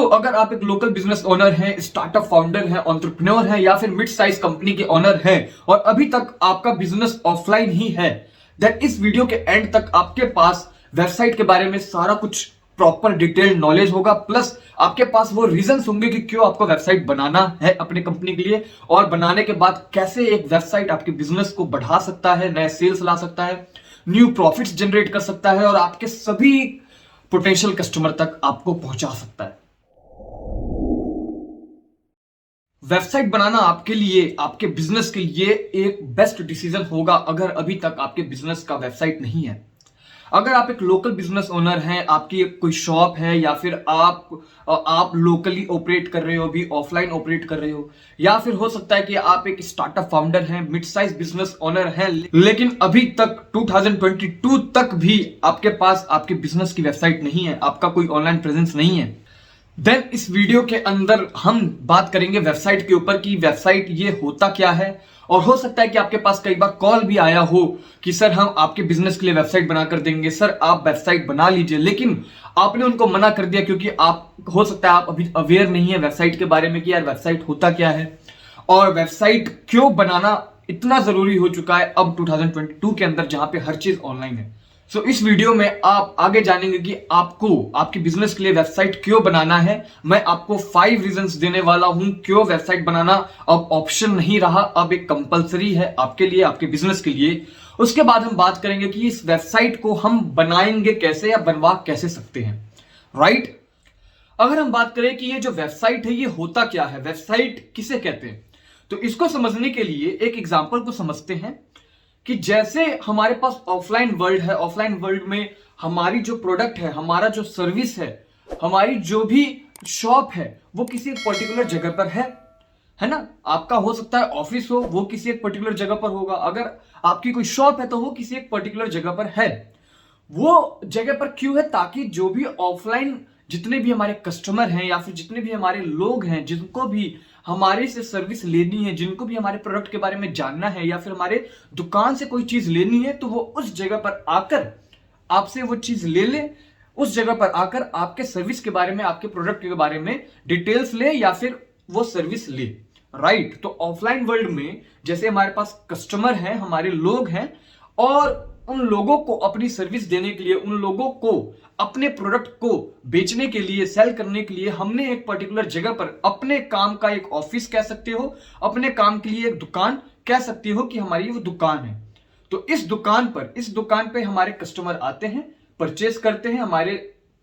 अगर आप एक लोकल बिजनेस ओनर हैं, स्टार्टअप फाउंडर हैं, एंटरप्रेन्योर हैं या फिर मिड साइज कंपनी के ओनर हैं और अभी तक आपका बिजनेस ऑफलाइन ही है, देन इस वीडियो के एंड तक आपके पास वेबसाइट के बारे में सारा कुछ प्रॉपर डिटेल नॉलेज होगा, प्लस आपके पास वो रीजंस होंगे कि क्यों आपको वेबसाइट बनाना है अपने कंपनी के लिए और बनाने के बाद कैसे एक वेबसाइट आपके बिजनेस को बढ़ा सकता है, नए सेल्स ला सकता है, न्यू प्रॉफिट्स जनरेट कर सकता है और आपके सभी पोटेंशियल कस्टमर तक आपको पहुंचा सकता है। वेबसाइट बनाना आपके लिए, आपके बिजनेस के लिए एक बेस्ट डिसीजन होगा अगर अभी तक आपके बिजनेस का वेबसाइट नहीं है। अगर आप एक लोकल बिजनेस ओनर हैं, आपकी कोई शॉप है या फिर आप लोकली ऑपरेट कर रहे हो, अभी ऑफलाइन ऑपरेट कर रहे हो, या फिर हो सकता है कि आप एक स्टार्टअप फाउंडर हैं, मिड साइज बिजनेस ओनर हैं, लेकिन अभी तक 2022 तक भी आपके पास आपके बिजनेस की वेबसाइट नहीं है, आपका कोई ऑनलाइन प्रेजेंस नहीं है, देन इस वीडियो के अंदर हम बात करेंगे वेबसाइट के ऊपर कि वेबसाइट ये होता क्या है। और हो सकता है कि आपके पास कई बार कॉल भी आया हो कि सर हम आपके बिजनेस के लिए वेबसाइट बना कर देंगे, सर आप वेबसाइट बना लीजिए, लेकिन आपने उनको मना कर दिया क्योंकि आप, हो सकता है आप अभी अवेयर नहीं है वेबसाइट के बारे में कि यार वेबसाइट होता क्या है और वेबसाइट क्यों बनाना इतना जरूरी हो चुका है अब 2022 के अंदर जहां पे हर चीज ऑनलाइन है। इस वीडियो में आप आगे जानेंगे कि आपको आपके बिजनेस के लिए वेबसाइट क्यों बनाना है। मैं आपको 5 रीजंस देने वाला हूं क्यों वेबसाइट बनाना अब ऑप्शन नहीं रहा, अब एक कंपलसरी है आपके लिए, आपके बिजनेस के लिए। उसके बाद हम बात करेंगे कि इस वेबसाइट को हम बनाएंगे कैसे या बनवा कैसे सकते हैं, राइट। अगर हम बात करें कि ये जो वेबसाइट है ये होता क्या है, वेबसाइट किसे कहते हैं, तो इसको समझने के लिए एक एग्जांपल को समझते हैं कि जैसे हमारे पास ऑफलाइन वर्ल्ड है, ऑफलाइन वर्ल्ड में हमारी जो प्रोडक्ट है, हमारा जो सर्विस है, हमारी जो भी शॉप है वो किसी एक पर्टिकुलर जगह पर है ना। आपका हो सकता है ऑफिस हो, वो किसी एक पर्टिकुलर जगह पर होगा, अगर आपकी कोई शॉप है तो वो किसी एक पर्टिकुलर जगह पर है। वो जगह पर क्यों है, ताकि जो भी ऑफलाइन जितने भी हमारे कस्टमर हैं या फिर जितने भी हमारे लोग हैं जिनको भी हमारे से सर्विस लेनी है, जिनको भी हमारे प्रोडक्ट के बारे में जानना है या फिर हमारे दुकान से कोई चीज लेनी है, तो वो उस जगह पर आकर आपसे वो चीज ले ले, उस जगह पर आकर आपके सर्विस के बारे में, आपके प्रोडक्ट के बारे में डिटेल्स ले या फिर वो सर्विस ले, राइट। तो ऑफलाइन वर्ल्ड में जैसे हमारे पास कस्टमर हैं, हमारे लोग हैं और उन लोगों को अपनी सर्विस देने के लिए, उन लोगों को अपने प्रोडक्ट को बेचने के लिए, सेल करने के लिए हमने एक पर्टिकुलर जगह पर अपने काम का एक ऑफिस कह सकते हो, अपने काम के लिए एक दुकान कह सकते हो कि हमारी वो दुकान है। तो इस दुकान पे हमारे कस्टमर आते हैं, परचेस करते हैं, हमारे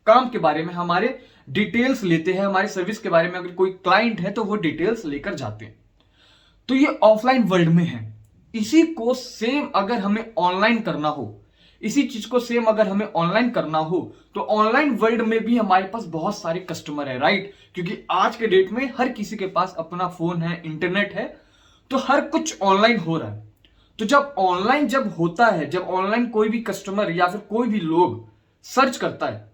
काम के बारे में हमारे डिटेल्स लेते हैं, हमारी सर्विस के बारे में अगर कोई क्लाइंट है तो वो डिटेल्स लेकर जाते हैं। तो ये ऑफलाइन वर्ल्ड में है। इसी को सेम अगर हमें ऑनलाइन करना हो, इसी चीज को सेम अगर हमें ऑनलाइन करना हो, तो ऑनलाइन वर्ल्ड में भी हमारे पास बहुत सारे कस्टमर है, राइट। क्योंकि आज के डेट में हर किसी के पास अपना फोन है, इंटरनेट है, तो हर कुछ ऑनलाइन हो रहा है। तो जब होता है, जब ऑनलाइन कोई भी कस्टमर या फिर कोई भी लोग सर्च करता है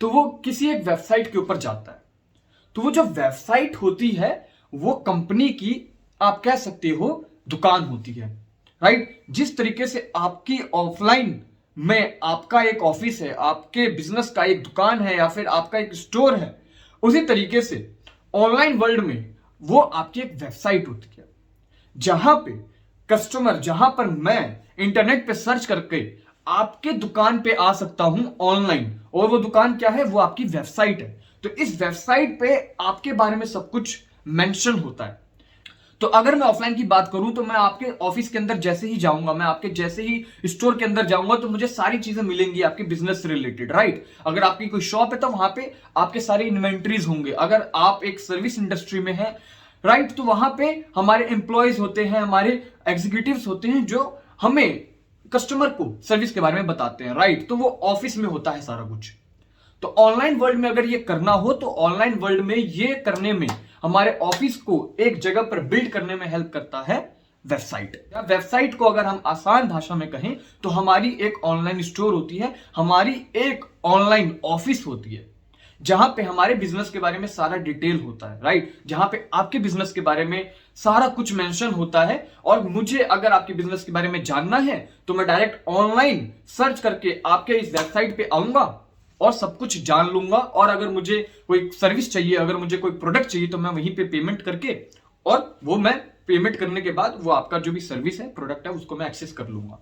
तो वो किसी एक वेबसाइट के ऊपर जाता है। तो वो जो वेबसाइट होती है वो कंपनी की, आप कह सकते हो, दुकान होती है, राइट। जिस तरीके से आपकी ऑफलाइन में आपका एक ऑफिस है, आपके बिजनेस का एक दुकान है या फिर आपका एक स्टोर है, उसी तरीके से ऑनलाइन वर्ल्ड में वो आपकी एक वेबसाइट होती है, जहां पे कस्टमर, जहां पर मैं इंटरनेट पे सर्च करके आपके दुकान पे आ सकता हूं ऑनलाइन, और वो दुकान क्या है, वो आपकी वेबसाइट है। तो इस वेबसाइट पे आपके बारे में सब कुछ मेंशन होता है। तो अगर मैं ऑफलाइन की बात करूं तो मैं आपके ऑफिस के अंदर जैसे ही जाऊंगा, मैं आपके जैसे ही स्टोर के अंदर जाऊंगा तो मुझे सारी चीजें मिलेंगी आपके बिजनेस से रिलेटेड, राइट। अगर आपकी कोई शॉप है तो वहां पे आपके सारे इन्वेंटरीज होंगे। अगर आप एक सर्विस इंडस्ट्री में हैं, राइट, तो वहां पे हमारे एम्प्लॉयज होते हैं, हमारे एग्जीक्यूटिव्स होते हैं जो हमें, कस्टमर को सर्विस के बारे में बताते हैं, राइट। तो वो ऑफिस में होता है सारा कुछ। तो ऑनलाइन वर्ल्ड में अगर ये करना हो तो ऑनलाइन वर्ल्ड में ये करने में, हमारे ऑफिस को एक जगह पर बिल्ड करने में हेल्प करता है वेबसाइट। या वेबसाइट को अगर हम आसान भाषा में कहें तो हमारी एक ऑनलाइन स्टोर होती है, हमारी एक ऑनलाइन ऑफिस होती है, जहां पे हमारे बिजनेस के बारे में सारा डिटेल होता है, राइट। जहां पे आपके बिजनेस के बारे में सारा कुछ मेंशन होता है और मुझे अगर आपके बिजनेस के बारे में जानना है तो मैं डायरेक्ट ऑनलाइन सर्च करके आपके इस वेबसाइट पे आऊंगा और सब कुछ जान लूंगा, और अगर मुझे कोई सर्विस चाहिए, अगर मुझे कोई प्रोडक्ट चाहिए, तो मैं वहीं पे पेमेंट करके, और वो मैं पेमेंट करने के बाद वो आपका जो भी सर्विस है, प्रोडक्ट है, उसको मैं एक्सेस कर लूंगा।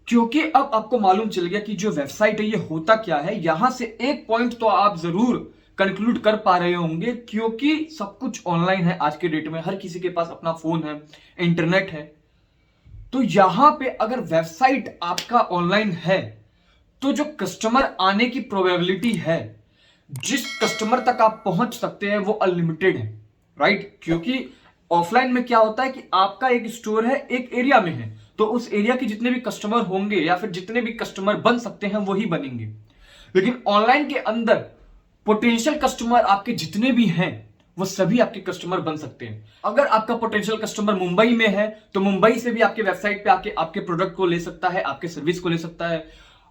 क्योंकि अब आपको मालूम चल गया कि जो वेबसाइट है ये होता क्या है, यहां से एक पॉइंट तो आप जरूर कंक्लूड कर पा रहे होंगे, क्योंकि सब कुछ ऑनलाइन है आज के डेट में, हर किसी के पास अपना फोन है, इंटरनेट है। तो यहां पे अगर वेबसाइट आपका ऑनलाइन है, तो जो कस्टमर आने की प्रोबेबिलिटी है, जिस कस्टमर तक आप पहुंच सकते हैं, वो अनलिमिटेड है, राइट। क्योंकि ऑफलाइन में क्या होता है कि आपका एक स्टोर है, एक एरिया में है, तो उस एरिया के जितने भी कस्टमर होंगे या फिर जितने भी कस्टमर बन सकते हैं वही बनेंगे। लेकिन ऑनलाइन के अंदर पोटेंशियल कस्टमर आपके जितने भी हैं, वो सभी आपके कस्टमर बन सकते हैं। अगर आपका पोटेंशियल कस्टमर मुंबई में है, तो मुंबई से भी आपके वेबसाइट पे आके आपके प्रोडक्ट को ले सकता है, आपके सर्विस को ले सकता है।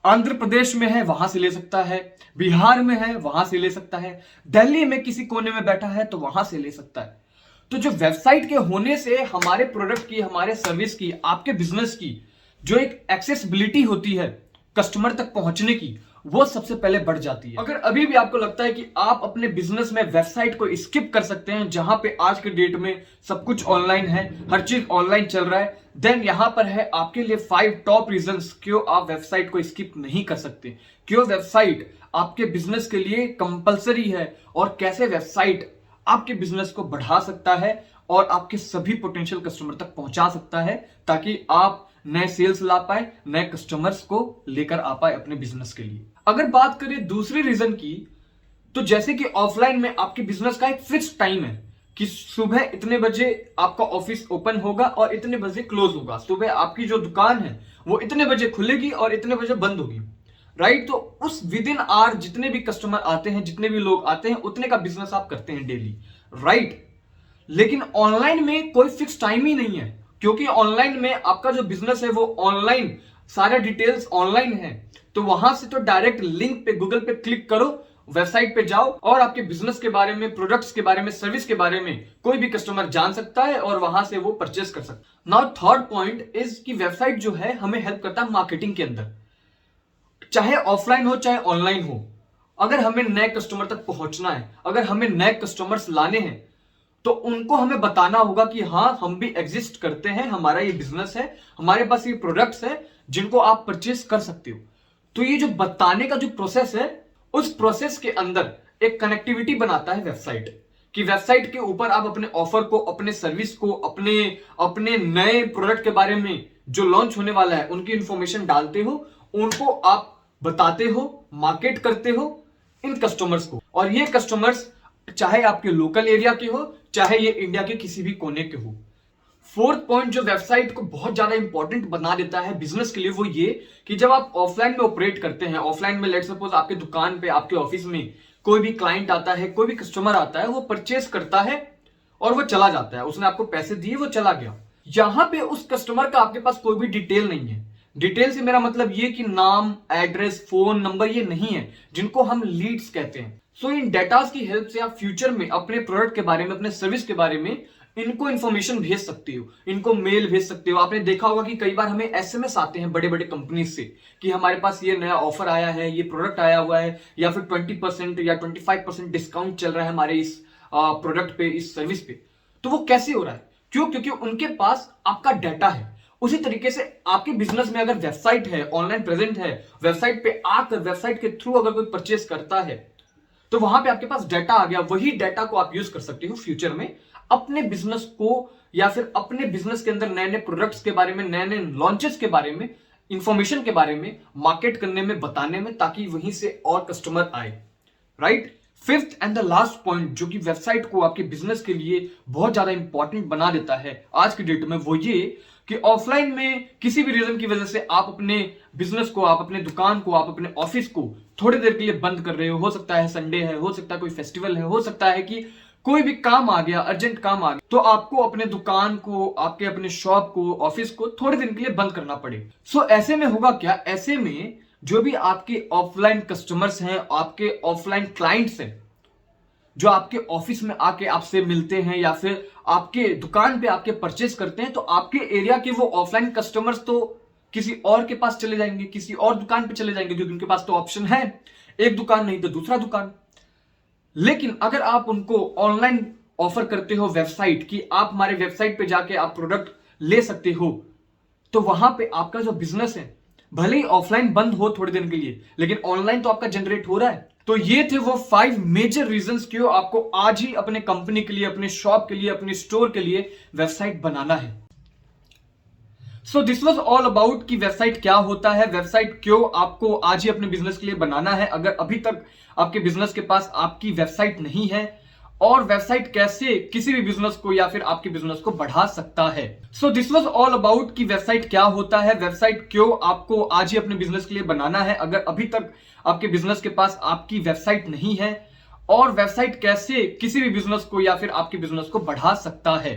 आंध्र प्रदेश में है, वहां से ले सकता है। बिहार में है, वहां से ले सकता है। दिल्ली में किसी कोने में बैठा है, तो वहां से ले सकता है। तो जो वेबसाइट के होने से हमारे प्रोडक्ट की, हमारे सर्विस की, आपके बिजनेस की जो एक एक्सेसिबिलिटी होती है कस्टमर तक पहुंचने की, वो सबसे पहले बढ़ जाती है। अगर अभी भी आपको लगता है कि आप अपने बिजनेस में वेबसाइट को स्किप कर सकते हैं, जहां पे आज के डेट में सब कुछ ऑनलाइन है, हर चीज ऑनलाइन चल रहा है, देन यहां पर है आपके लिए 5 टॉप रीजंस क्यों आप वेबसाइट को स्किप नहीं कर सकते, क्यों वेबसाइट आपके बिजनेस के लिए कंपलसरी है, और कैसे वेबसाइट आपके बिजनेस को बढ़ा सकता है और आपके सभी पोटेंशियल कस्टमर तक पहुंचा सकता है, ताकि आप नए सेल्स ला पाए, नए कस्टमर्स को लेकर आ पाए अपने बिजनेस के लिए। अगर बात करें दूसरी रीजन की, तो जैसे कि ऑफलाइन में आपके बिजनेस का एक फिक्स टाइम है कि सुबह इतने बजे आपका ऑफिस ओपन होगा और इतने बजे क्लोज होगा। सुबह आपकी जो दुकान है वो इतने बजे खुलेगी और इतने बजे बंद होगी, राइट। तो उस विद इन आवर जितने भी कस्टमर आते हैं, जितने भी लोग आते हैं, उतने का बिजनेस आप करते हैं डेली, राइट। लेकिन ऑनलाइन में कोई फिक्स टाइम ही नहीं है, क्योंकि ऑनलाइन में आपका जो बिजनेस है वो ऑनलाइन, सारा डिटेल्स ऑनलाइन है। तो वहां से तो डायरेक्ट लिंक पे, गूगल पे क्लिक करो, वेबसाइट पे जाओ, और आपके बिजनेस के बारे में, प्रोडक्ट्स के बारे में, सर्विस के बारे में कोई भी कस्टमर जान सकता है और वहां से वो परचेस कर सकता है। नाउ थर्ड पॉइंट इज कि वेबसाइट जो है हमें हेल्प करता है मार्केटिंग के अंदर, चाहे ऑफलाइन हो चाहे ऑनलाइन हो। अगर हमें नए कस्टमर तक पहुंचना है, अगर हमें नए कस्टमर्स लाने हैं, तो उनको हमें बताना होगा कि हाँ, हम भी एग्जिस्ट करते हैं, हमारा ये बिजनेस है, हमारे पास ये प्रोडक्ट्स है जिनको आप परचेस कर सकते हो। तो ये जो बताने का जो प्रोसेस है, उस प्रोसेस के अंदर एक कनेक्टिविटी बनाता है वेबसाइट, कि वेबसाइट के ऊपर आप अपने ऑफर को, अपने सर्विस को, अपने अपने नए प्रोडक्ट के बारे में जो लॉन्च होने वाला है उनकी इंफॉर्मेशन डालते हो, उनको आप बताते हो, मार्केट करते हो इन कस्टमर्स को। और ये कस्टमर्स चाहे आपके लोकल एरिया के हो, चाहे ये इंडिया के किसी भी कोने के हो। फोर्थ पॉइंट जो वेबसाइट को बहुत ज्यादा इंपॉर्टेंट बना देता है बिजनेस के लिए, वो ये कि जब आप ऑफलाइन में ऑपरेट करते हैं, ऑफलाइन में लेट सपोज आपके दुकान पे, आपके ऑफिस में कोई भी क्लाइंट आता है, कोई भी कस्टमर आता है, वो परचेस करता है और वो चला जाता है, उसने आपको पैसे दिए, वो चला गया। यहां पे उस कस्टमर का आपके पास कोई भी डिटेल नहीं है। डिटेल से मेरा मतलब ये कि नाम, एड्रेस, फोन नंबर ये नहीं है, जिनको हम लीड्स कहते हैं। सो इन डेटास की हेल्प से आप फ्यूचर में अपने प्रोडक्ट के बारे में, अपने सर्विस के बारे में इनको इंफॉर्मेशन भेज सकते हो, इनको मेल भेज सकते हो। आपने देखा होगा कि कई बार हमें एसएमएस आते हैं बड़े बड़े कंपनी से कि हमारे पास ये नया ऑफर आया है, ये प्रोडक्ट आया हुआ है, या फिर 20% या 25% डिस्काउंट चल रहा है हमारे इस प्रोडक्ट पे, इस सर्विस पे। तो वो कैसे हो रहा है? क्यों? क्योंकि उनके पास आपका डाटा है। उसी तरीके से आपके बिजनेस में अगर वेबसाइट है, ऑनलाइन प्रेजेंट है, वेबसाइट पे आकर, वेबसाइट के थ्रू अगर कोई परचेस करता है, तो वहां पे आपके पास डाटा आ गया। वही डाटा को आप यूज कर सकते हो फ्यूचर में अपने बिजनेस को, या फिर अपने बिजनेस के अंदर नए नए प्रोडक्ट्स के बारे में, नए नए लॉन्चेस के बारे में, इंफॉर्मेशन के बारे में मार्केट करने में, बताने में, ताकि वहीं से और कस्टमर आए, right. Fifth and the last point जो कि वेबसाइट को आपके बिजनेस के लिए बहुत ज्यादा इंपॉर्टेंट बना देता है आज की डेट में, वो ये कि ऑफलाइन में किसी भी रीजन की वजह से आप अपने बिजनेस को, आप अपने दुकान को, आप अपने ऑफिस को थोड़ी देर के लिए बंद कर रहे हो सकता है संडे है, हो सकता है कोई फेस्टिवल है, हो सकता है कि कोई भी काम आ गया, अर्जेंट काम आ गया, तो आपको अपने दुकान को, आपके अपने शॉप को, ऑफिस को थोड़े दिन के लिए बंद करना पड़े। सो ऐसे में होगा क्या? ऐसे में जो भी आपके ऑफलाइन कस्टमर्स हैं, आपके ऑफलाइन क्लाइंट्स हैं, जो आपके ऑफिस में आके आपसे मिलते हैं या फिर आपके दुकान पे आपके परचेस करते हैं, तो आपके एरिया के वो ऑफलाइन कस्टमर्स तो किसी और के पास चले जाएंगे, किसी और दुकान पे चले जाएंगे, क्योंकि उनके पास तो ऑप्शन है एक दुकान नहीं तो दूसरा दुकान। लेकिन अगर आप उनको ऑनलाइन ऑफर करते हो वेबसाइट कि आप हमारे वेबसाइट पे जाके आप प्रोडक्ट ले सकते हो, तो वहां पे आपका जो बिजनेस है भले ही ऑफलाइन बंद हो थोड़े दिन के लिए, लेकिन ऑनलाइन तो आपका जनरेट हो रहा है। तो ये थे वो 5 मेजर रीजंस क्यों आपको आज ही अपने कंपनी के लिए, अपने शॉप के लिए, अपने स्टोर के लिए वेबसाइट बनाना है। So this was all about कि वेबसाइट क्या होता है, वेबसाइट क्यों आपको आज ही अपने बिजनेस के लिए बनाना है अगर अभी तक आपके बिजनेस के पास आपकी वेबसाइट नहीं है, और वेबसाइट कैसे किसी भी बिजनेस को या फिर आपके बिजनेस को बढ़ा सकता है। So this was all about कि वेबसाइट क्या होता है, वेबसाइट क्यों आपको आज ही अपने बिजनेस के लिए बनाना है अगर अभी तक आपके बिजनेस के पास आपकी वेबसाइट नहीं है, और वेबसाइट कैसे किसी भी बिजनेस को या फिर आपके बिजनेस को बढ़ा सकता है।